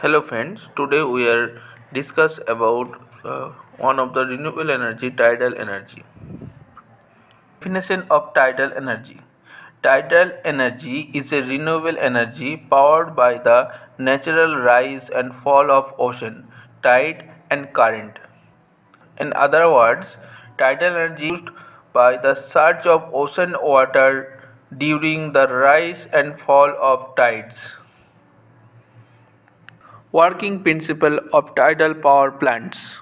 Hello friends, today we are discuss about one of the renewable energy, tidal energy. Definition of tidal energy. Tidal energy is a renewable energy powered by the natural rise and fall of ocean, tide and current. In other words, tidal energy is used by the surge of ocean water during the rise and fall of tides. Working principle of tidal power plants.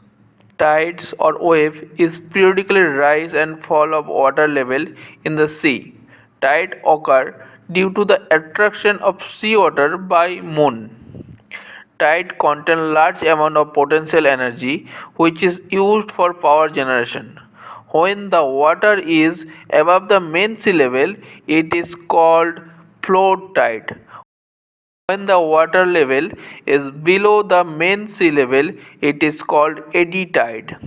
Tides or wave is periodically rise and fall of water level in the sea. Tide occur due to the attraction of seawater by moon. Tide contain large amount of potential energy which is used for power generation. When the water is above the main sea level, it is called flood tide. When the water level is below the main sea level, it is called eddy tide.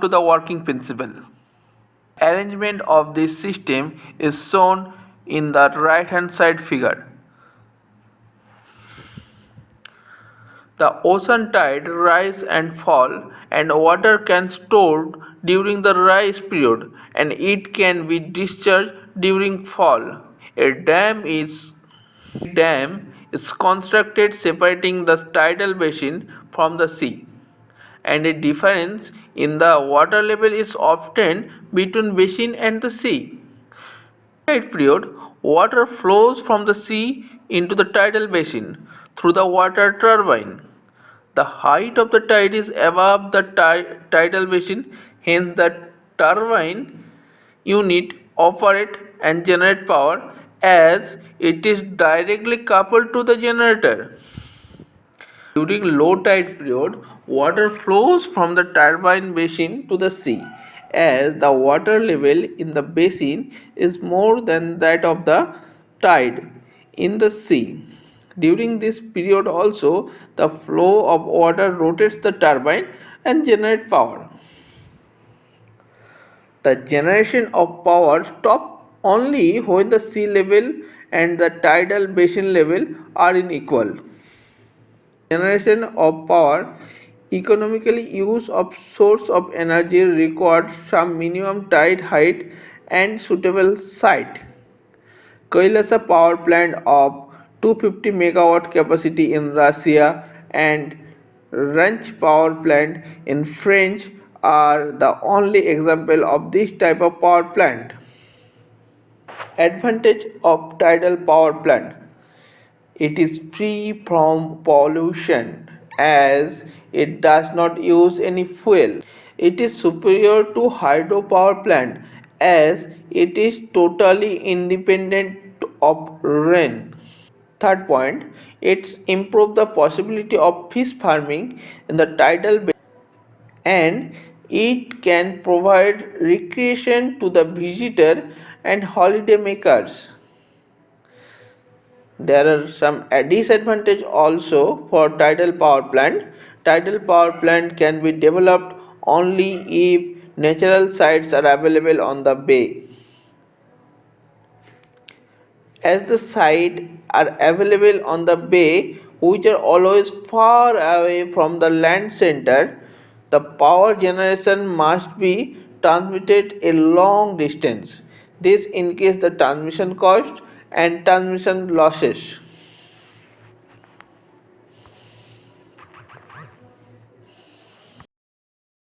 To the working principle. Arrangement of this system is shown in the right hand side figure. The ocean tide rise and fall and water can stored during the rise period and it can be discharged during fall. A dam is constructed separating the tidal basin from the sea, and a difference in the water level is obtained between basin and the sea. Tide period, water flows from the sea into the tidal basin through the water turbine. The height of the tide is above the tidal basin, hence the turbine unit operate and generate power as it is directly coupled to the generator. During low tide period, water flows from the turbine basin to the sea as the water level in the basin is more than that of the tide in the sea. During this period also, the flow of water rotates the turbine and generates power. The generation of power stops only when the sea level and the tidal basin level are unequal. Generation of power economically use of source of energy requires some minimum tide height and suitable site. Kailasa power plant of 250 megawatt capacity in Russia and Ranch power plant in France are the only example of this type of power plant. Advantage of tidal power plant. It is free from pollution as it does not use any fuel. It is superior to hydropower plant as it is totally independent of rain. Third point, it's improve the possibility of fish farming in the tidal basin and it can provide recreation to the visitor and holiday makers. There are some disadvantages also for tidal power plant. Tidal power plant can be developed only if natural sites are available on the bay. As the sites are available on the bay, which are always far away from the land center, the power generation must be transmitted a long distance. This increases the transmission cost and transmission losses.